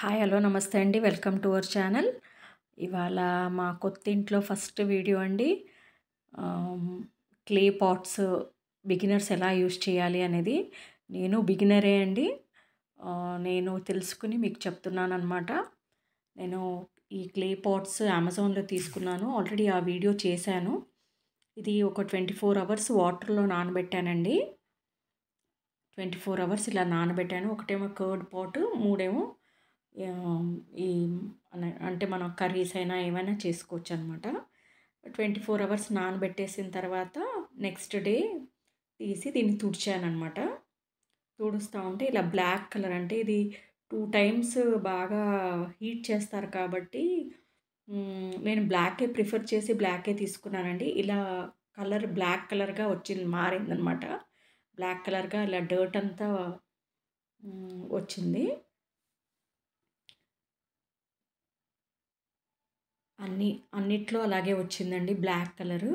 Hi hello నమస్తే అండి. Welcome to our channel. ఇవాళ మా కొత్త ఇంట్లో ఫస్ట్ వీడియో అండి. ఆహ్, క్లే పాట్స్ బిగినర్స్ ఎలా యూజ్ చేయాలి అనేది. నేను బిగినరే అండి. నేను తెలుసుకుని మీకు చెప్తున్నాననమాట. నేను ఈ క్లే పాట్స్ అమెజాన్‌లో తీసుకున్నాను. ఆల్రెడీ ఆ వీడియో చేశాను. ఇది ఒక 24 అవర్స్ వాటర్‌లో నానబెట్టానండి. 24 అవర్స్ ఇలా నానబెట్టాను. ఒకటేమో కర్డ్ పాట్, మూడేమో ఆహ్, ఈ అంటే మనం కర్రీస్ అయినా ఏమైనా చేసుకోవచ్చనమాట. 24 అవర్స్ నానబెట్టేసిన తర్వాత నెక్స్ట్ డే తీసి దీన్ని తుడిచాననమాట. తుడుస్తా ఉంటే ఇలా బ్లాక్ కలర్, అంటే ఇది 2 టైమ్స్ బాగా హీట్ చేస్తారు కాబట్టి నేను బ్లాకే ప్రిఫర్ చేసి బ్లాకే తీసుకున్నానండి. ఇలా కలర్ బ్లాక్ కలర్‌గా వచ్చింది, మారిందనమాట. బ్లాక్ కలర్‌గా ఇలా డర్ట్ అంతా వచ్చింది. అన్నిట్లో అలాగే వచ్చిందండి బ్లాక్ కలరు.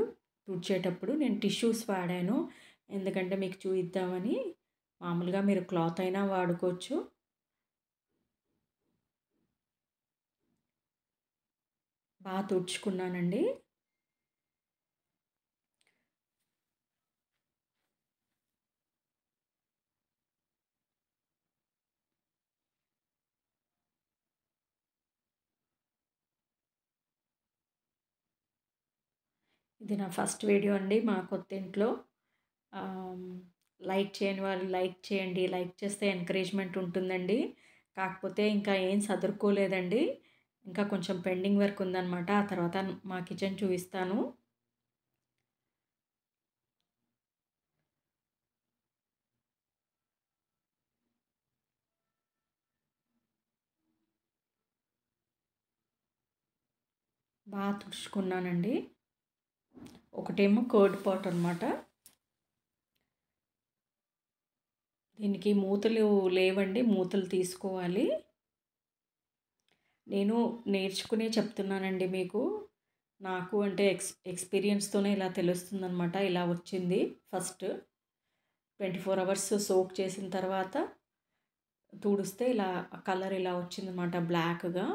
తుడిచేటప్పుడు నేను టిష్యూస్ వాడాను. ఎందుకంటే మీకు చూయిద్దామని. మామూలుగా మీరు క్లాత్ అయినా వాడుకోవచ్చు. తుడుచుకున్నానండి. ఇది నా ఫస్ట్ వీడియో అండి మా కొత్తింట్లో. ఆహ్, లైక్ చేయని వాళ్ళు లైక్ చేయండి. లైక్ చేస్తే ఎంకరేజ్‌మెంట్ ఉంటుందండి. కాకపోతే ఇంకా ఏం సదురుకోలేదండి. ఇంకా కొంచెం పెండింగ్ వర్క్ ఉందనమాట. ఆ తర్వాత మా కిచెన్ చూపిస్తాను. తుడుచుకున్నానండి. ఒకటేమో కర్డ్ పాట్ అనమాట. దీనికి మూతలు లేవండి. మూతలు తీసుకోవాలి. నేను నేర్చుకునే చెప్తున్నానండి మీకు. నాకు అంటే ఎక్స్‌పీరియన్స్‌తోనే ఇలా తెలుస్తుందనమాట. ఇలా వచ్చింది ఫస్ట్. 24 అవర్స్ సోక్ చేసిన తర్వాత తుడిస్తే ఇలా కలర్ ఇలా వచ్చిందనమాట బ్లాక్‌గా.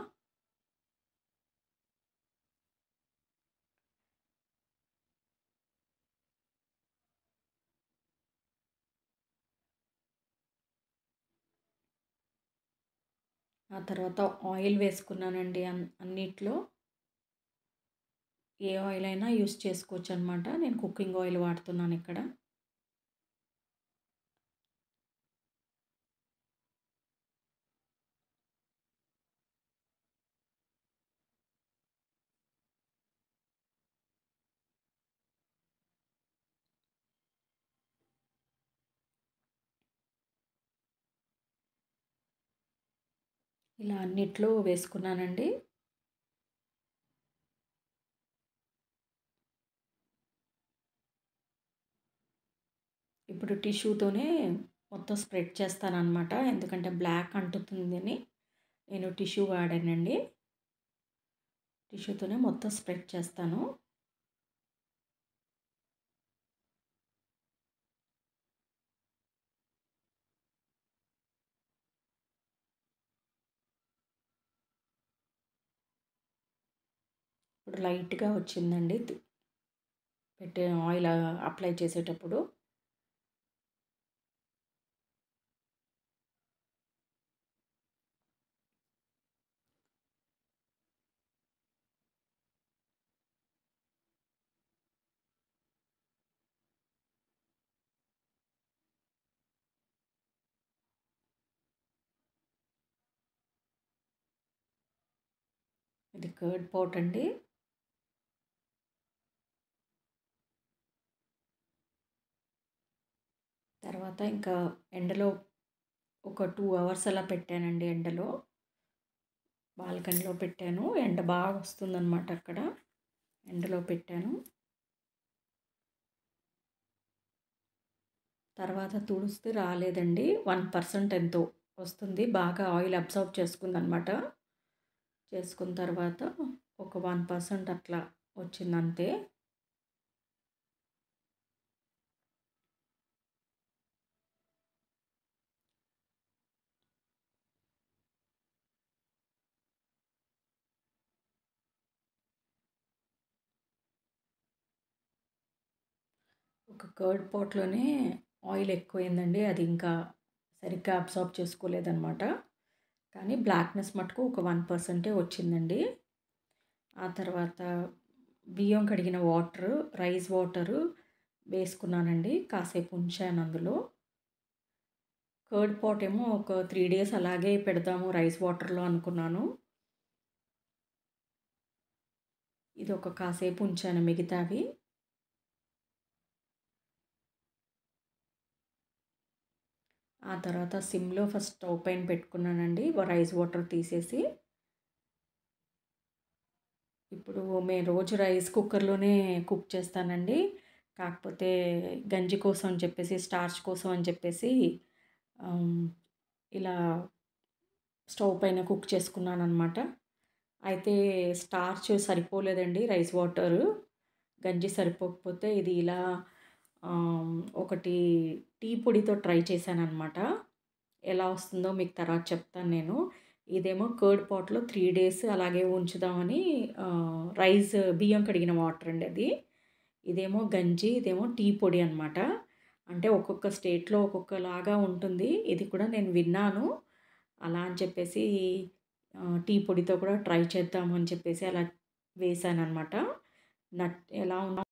ఆ తర్వాత ఆయిల్ వేసుకున్నానండి అన్నిట్లో. ఏ ఆయిల్ అయినా యూజ్ చేసుకోవచ్చనమాట. నేను కుకింగ్ ఆయిల్ వాడుతున్నానిక్కడ. ఇలా అన్నిట్లో వేసుకున్నానండి. ఇప్పుడు టిష్యూతోనే మొత్తం స్ప్రెడ్ చేస్తాననమాట. ఎందుకంటే బ్లాక్ అంటుతుందని నేను టిష్యూ వాడానండి. టిష్యూతోనే మొత్తం స్ప్రెడ్ చేస్తాను. ఇప్పుడు లైట్‌గా వచ్చిందండి. పెట్టే ఆయిల్ అప్లై చేసేటప్పుడు. ఇది కర్డ్ పాట్ అండి. తర్వాత ఇంకా ఎండలో ఒక 2 అవర్స్ అలా పెట్టానండి ఎండలో. బాల్కనీలో పెట్టాను. ఎండ బాగా వస్తుందనమాట అక్కడ. ఎండలో పెట్టాను. తర్వాత తుడిస్తే రాలేదండి. 1% ఎంతో వస్తుంది. బాగా ఆయిల్ అబ్జర్వ్ చేసుకుందనమాట. చేసుకున్న తర్వాత ఒక 1% అట్లా వచ్చిందంతే. ఒక కర్డ్ పాట్‌లోనే ఆయిల్ ఎక్కువైందండి. అది ఇంకా సరిగ్గా అబ్సార్బ్ చేసుకోలేదనమాట. కానీ బ్లాక్‌నెస్ మటుకు ఒక 1% వచ్చిందండి. ఆ తర్వాత బియ్యం కడిగిన వాటరు, రైస్ వాటరు వేసుకున్నానండి. కాసేపు ఉంచాను అందులో. కర్డ్ పాట్ ఏమో ఒక 3 డేస్ అలాగే పెడదాము రైస్ వాటర్‌లో అనుకున్నాను. ఇది ఒక కాసేపు ఉంచాను మిగతావి. ఆ తర్వాత సిమ్‌లో ఫస్ట్ స్టవ్ పైన పెట్టుకున్నానండి. రైస్ వాటర్ తీసేసి. ఇప్పుడు నేను రోజు రైస్ కుక్కర్‌లోనే కుక్ చేస్తానండి. కాకపోతే గంజి కోసం అని చెప్పేసి, స్టార్చ్ కోసం అని చెప్పేసి ఆహ్, ఇలా స్టవ్ పైన కుక్ చేసుకున్నాననమాట. అయితే స్టార్చ్ సరిపోలేదండి రైస్ వాటరు. గంజి సరిపోకపోతే ఇది ఇలా ఒకటి టీ పొడితో ట్రై చేశాననమాట. ఎలా వస్తుందో మీకు తర్వాత చెప్తాను నేను. ఇదేమో కర్డ్ పాట్‌లో 3 డేస్ అలాగే ఉంచుదామని బియ్యం కడిగిన వాటర్ అండి అది. ఇదేమో గంజి, ఇదేమో టీ పొడి అనమాట. అంటే ఒక్కొక్క స్టేట్‌లో ఒక్కొక్కలాగా ఉంటుంది. ఇది కూడా నేను విన్నాను. అలా అని చెప్పేసి టీ పొడితో కూడా ట్రై చేద్దాము అని చెప్పేసి అలా వేశాననమాట. ఎలా ఉందో